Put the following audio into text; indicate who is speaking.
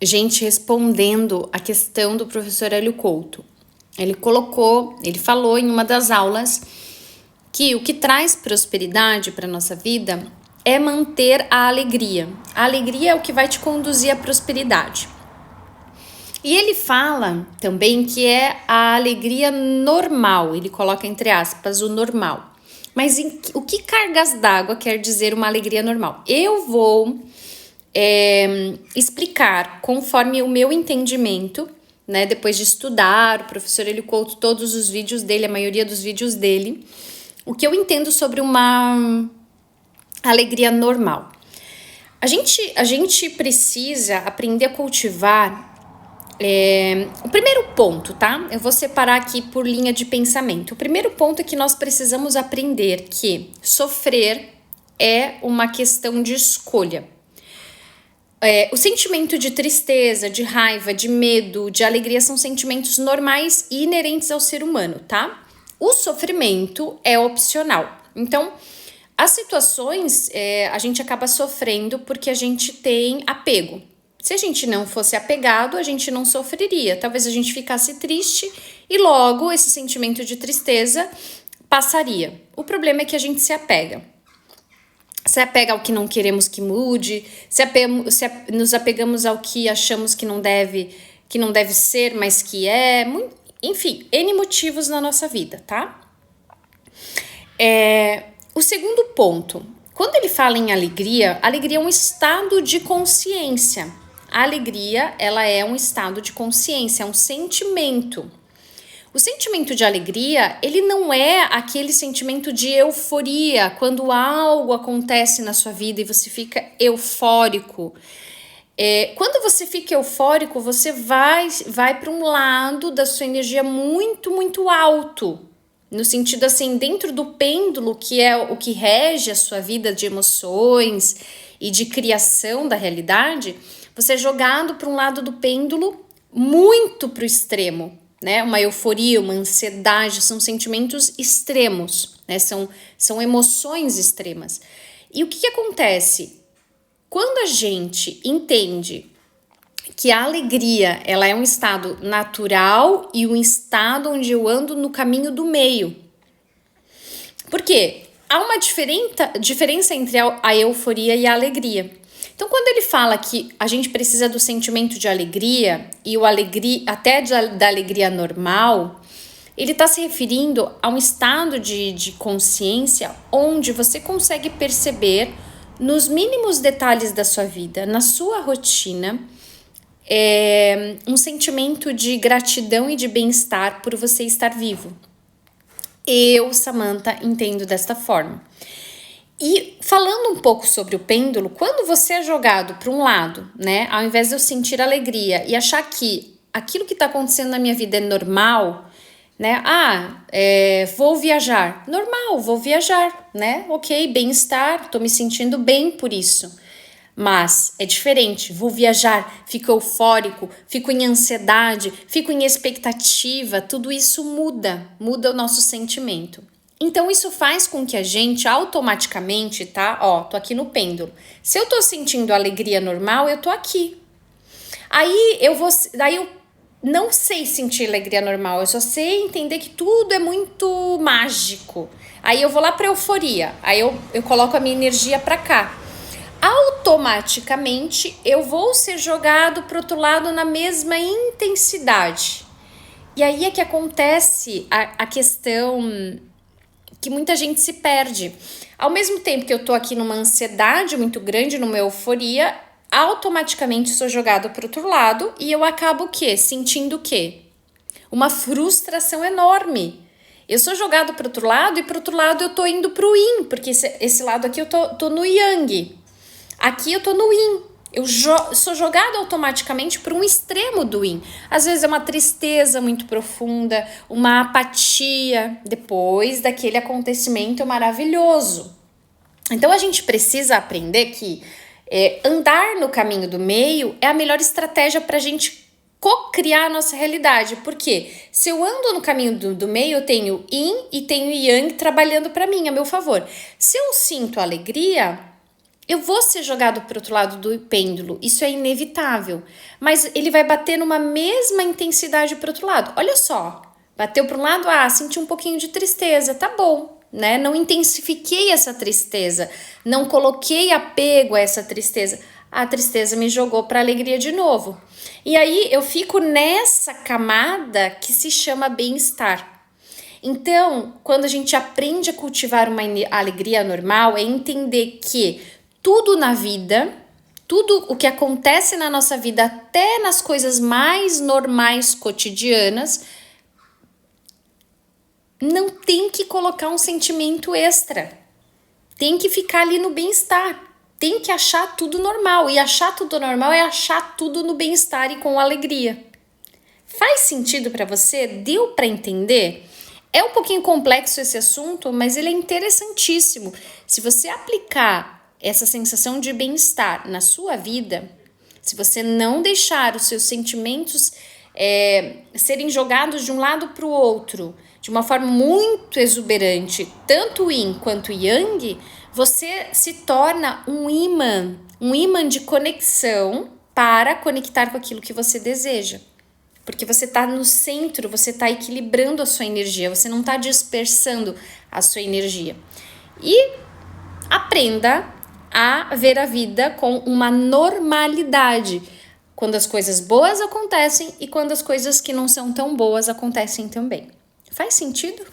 Speaker 1: gente respondendo a questão do professor Hélio Couto. Ele falou em uma das aulas que o que traz prosperidade para nossa vida é manter a alegria. A alegria é o que vai te conduzir à prosperidade. E ele fala também que é a alegria normal, ele coloca entre aspas o normal. Mas o que cargas d'água quer dizer uma alegria normal? Eu vou explicar conforme o meu entendimento, né? Depois de estudar, o professor Hélio Couto, todos os vídeos dele, a maioria dos vídeos dele, o que eu entendo sobre uma alegria normal. A gente precisa aprender a cultivar o primeiro ponto, tá? Eu vou separar aqui por linha de pensamento. O primeiro ponto é que nós precisamos aprender que sofrer é uma questão de escolha. O sentimento de tristeza, de raiva, de medo, de alegria são sentimentos normais e inerentes ao ser humano, tá? O sofrimento é opcional. Então, as situações a gente acaba sofrendo porque a gente tem apego. Se a gente não fosse apegado, a gente não sofreria. Talvez a gente ficasse triste e logo esse sentimento de tristeza passaria. O problema é que a gente se apega. Se apega ao que não queremos que mude, nos apegamos ao que achamos que não deve ser, mas que é. Enfim, N motivos na nossa vida, tá? O segundo ponto, quando ele fala em alegria é um estado de consciência. A alegria, ela é um estado de consciência, é um sentimento. O sentimento de alegria, ele não é aquele sentimento de euforia, quando algo acontece na sua vida e você fica eufórico. Quando você fica eufórico, você vai para um lado da sua energia muito, muito alto. No sentido assim, dentro do pêndulo, que é o que rege a sua vida de emoções e de criação da realidade, você é jogado para um lado do pêndulo muito para o extremo, né? Uma euforia, uma ansiedade, são sentimentos extremos, né? São emoções extremas. E o que acontece? Quando a gente entende que a alegria ela é um estado natural e um estado onde eu ando no caminho do meio. Por quê? Há uma diferença entre a euforia e a alegria. Então, quando ele fala que a gente precisa do sentimento de alegria e até da alegria normal, ele está se referindo a um estado de consciência onde você consegue perceber nos mínimos detalhes da sua vida, na sua rotina, um sentimento de gratidão e de bem-estar por você estar vivo. Eu, Samantha, entendo desta forma. E falando um pouco sobre o pêndulo, quando você é jogado para um lado, né, ao invés de eu sentir alegria e achar que aquilo que está acontecendo na minha vida é normal, né, vou viajar, normal, vou viajar, né, ok, bem-estar, estou me sentindo bem por isso. Mas é diferente, vou viajar, fico eufórico, fico em ansiedade, fico em expectativa, tudo isso muda o nosso sentimento. Então isso faz com que a gente automaticamente, tá? Tô aqui no pêndulo. Se eu tô sentindo alegria normal, eu tô aqui. Daí eu não sei sentir alegria normal, eu só sei entender que tudo é muito mágico. Aí eu vou lá pra euforia, aí eu coloco a minha energia pra cá. Automaticamente eu vou ser jogado para o outro lado na mesma intensidade. E aí é que acontece a questão que muita gente se perde. Ao mesmo tempo que eu tô aqui numa ansiedade muito grande, numa euforia, automaticamente sou jogado para o outro lado e eu acabo o quê? Sentindo o quê? Uma frustração enorme. Eu sou jogado para o outro lado e para o outro lado eu tô indo pro yin, porque esse lado aqui eu tô no yang. Aqui eu tô no yin, eu sou jogada automaticamente para um extremo do yin. Às vezes é uma tristeza muito profunda, uma apatia depois daquele acontecimento maravilhoso. Então a gente precisa aprender que andar no caminho do meio é a melhor estratégia para a gente co-criar a nossa realidade. Porque se eu ando no caminho do meio, eu tenho yin e tenho yang trabalhando para mim, a meu favor. Se eu sinto alegria, eu vou ser jogado para o outro lado do pêndulo, isso é inevitável, mas ele vai bater numa mesma intensidade para o outro lado. Olha só, bateu para um lado, senti um pouquinho de tristeza, tá bom, né? Não intensifiquei essa tristeza, não coloquei apego a essa tristeza. A tristeza me jogou para a alegria de novo. E aí eu fico nessa camada que se chama bem-estar. Então, quando a gente aprende a cultivar uma alegria normal, é entender que tudo na vida, tudo o que acontece na nossa vida, até nas coisas mais normais, cotidianas, não tem que colocar um sentimento extra. Tem que ficar ali no bem-estar. Tem que achar tudo normal. E achar tudo normal é achar tudo no bem-estar e com alegria. Faz sentido para você? Deu para entender? É um pouquinho complexo esse assunto, mas ele é interessantíssimo. Se você aplicar essa sensação de bem-estar na sua vida, se você não deixar os seus sentimentos serem jogados de um lado para o outro, de uma forma muito exuberante, tanto yin quanto yang, você se torna um imã de conexão para conectar com aquilo que você deseja. Porque você está no centro, você está equilibrando a sua energia, você não está dispersando a sua energia. E aprenda a ver a vida com uma normalidade, quando as coisas boas acontecem e quando as coisas que não são tão boas acontecem também. Faz sentido?